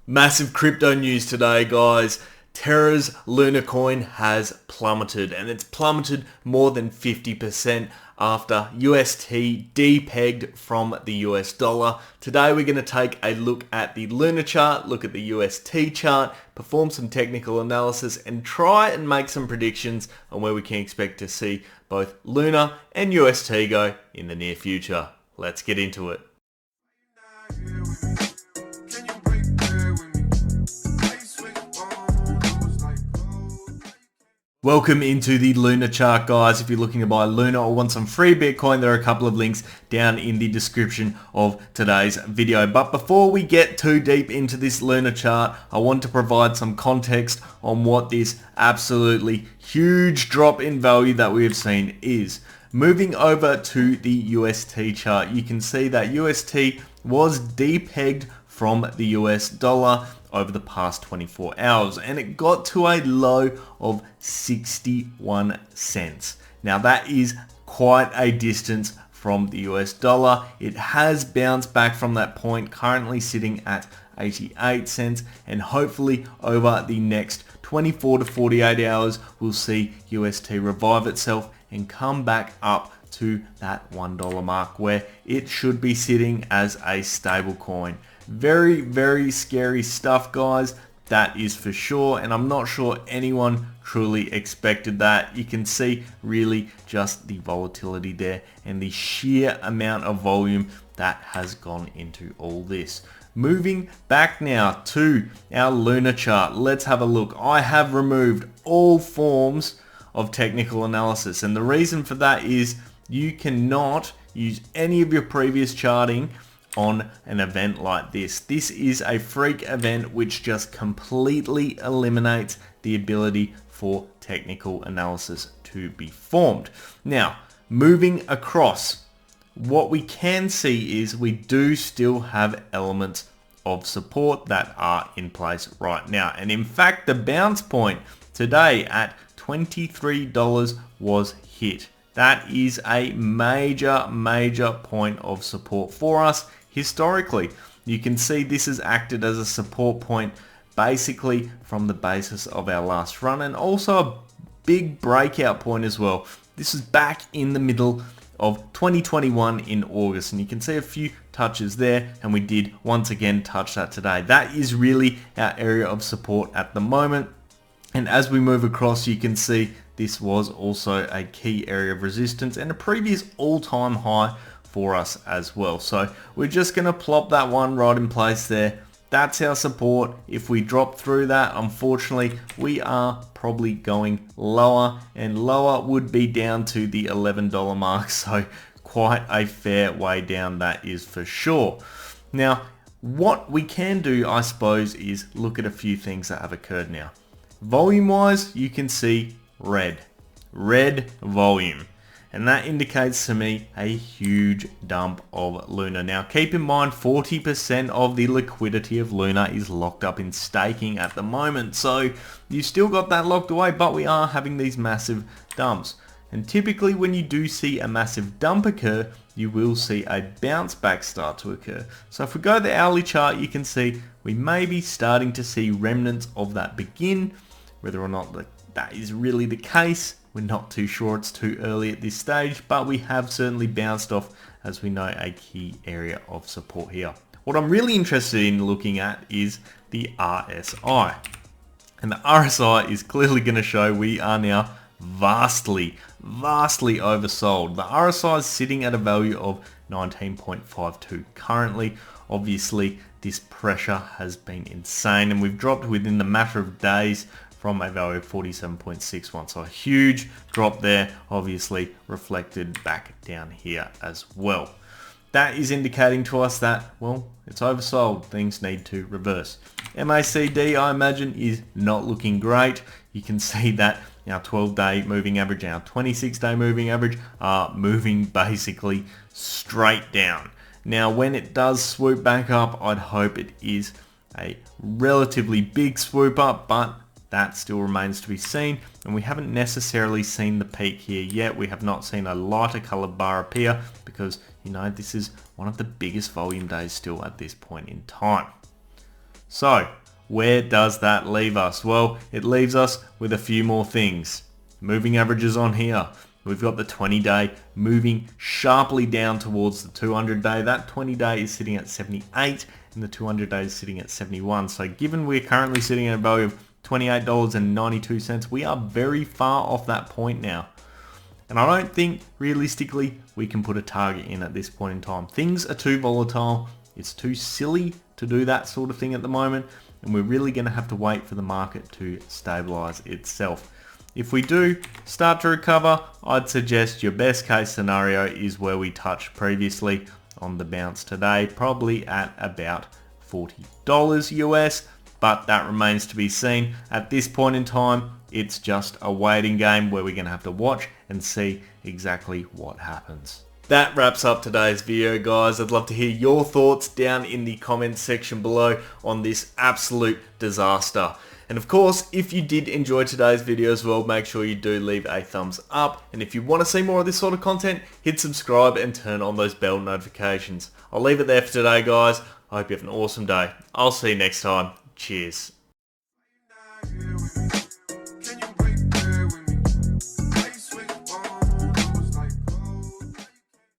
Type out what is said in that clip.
Massive crypto news today, guys. Terra's Luna coin has plummeted, and it's plummeted more than 50% after UST depegged from the US dollar. Today we're going to take a look at the Luna chart, look at the UST chart, perform some technical analysis, and try and make some predictions on where we can expect to see both Luna and UST go in the near future. Let's get into it. Welcome into the Luna chart, guys. If you're looking to buy Luna or want some free Bitcoin, there are a couple of links down in the description of today's video. But before we get too deep into this Luna chart, I want to provide some context on what this absolutely huge drop in value that we have seen is. Moving over to the UST chart, you can see that UST was depegged from the US dollar over the past 24 hours, and it got to a low of 61 cents. Now that is quite a distance from the US dollar. It has bounced back from that point, currently sitting at 88 cents, and hopefully over the next 24 to 48 hours we'll see UST revive itself and come back up to that $1 mark where it should be sitting as a stable coin. Very, very scary stuff, guys. That is for sure, and I'm not sure anyone truly expected that. You can see really just the volatility there and the sheer amount of volume that has gone into all this. Moving back now to our Luna chart, let's have a look. I have removed all forms of technical analysis, and the reason for that is you cannot use any of your previous charting on an event like this. This is a freak event which just completely eliminates the ability for technical analysis to be formed. Now, moving across, what we can see is we do still have elements of support that are in place right now. And in fact, the bounce point today at $23 was hit. That is a major point of support for us. Historically, you can see this has acted as a support point basically from the basis of our last run, and also a big breakout point as well. This is back in the middle of 2021 in August, and you can see a few touches there, and we did once again touch that today. That is really our area of support at the moment, and as we move across, you can see this was also a key area of resistance and a previous all-time high for us as well. So we're just going to plop that one right in place there. That's our support. If we drop through that, unfortunately, we are probably going lower, and lower would be down to the $11 mark. So quite a fair way down, that is for sure. Now, what we can do, I suppose, is look at a few things that have occurred now. Volume wise, you can see red volume. And that indicates to me a huge dump of Luna. Now keep in mind 40% of the liquidity of Luna is locked up in staking at the moment. So you still got that locked away, but we are having these massive dumps. And typically when you do see a massive dump occur, you will see a bounce back start to occur. So if we go to the hourly chart, you can see we may be starting to see remnants of that begin. Whether or not that is really the case, we're not too sure. It's too early at this stage, but we have certainly bounced off, as we know, a key area of support here. What I'm really interested in looking at is the RSI. And the RSI is clearly going to show we are now vastly oversold. The RSI is sitting at a value of 19.52 currently. Obviously, this pressure has been insane, and we've dropped within the matter of days from a value of 47.61. So a huge drop there, obviously reflected back down here as well. That is indicating to us that, well, it's oversold. Things need to reverse. MACD, I imagine, is not looking great. You can see that our 12-day moving average, our 26-day moving average are moving basically straight down. Now, when it does swoop back up, I'd hope it is a relatively big swoop up, but that still remains to be seen, and we haven't necessarily seen the peak here yet. We have not seen a lighter colored bar appear because, you know, this is one of the biggest volume days still at this point in time. So where does that leave us? Well, it leaves us with a few more things. Moving averages on here. We've got the 20-day moving sharply down towards the 200-day. That 20-day is sitting at 78 and the 200-day is sitting at 71. So given we're currently sitting at a value of $28.92, we are very far off that point now. And I don't think realistically we can put a target in at this point in time. Things are too volatile. It's too silly to do that sort of thing at the moment. And we're really going to have to wait for the market to stabilize itself. If we do start to recover, I'd suggest your best case scenario is where we touched previously on the bounce today, probably at about $40 US, but that remains to be seen. At this point in time, it's just a waiting game where we're going to have to watch and see exactly what happens. That wraps up today's video, guys. I'd love to hear your thoughts down in the comments section below on this absolute disaster. And of course, if you did enjoy today's video as well, make sure you do leave a thumbs up. And if you want to see more of this sort of content, hit subscribe and turn on those bell notifications. I'll leave it there for today, guys. I hope you have an awesome day. I'll see you next time. Cheers.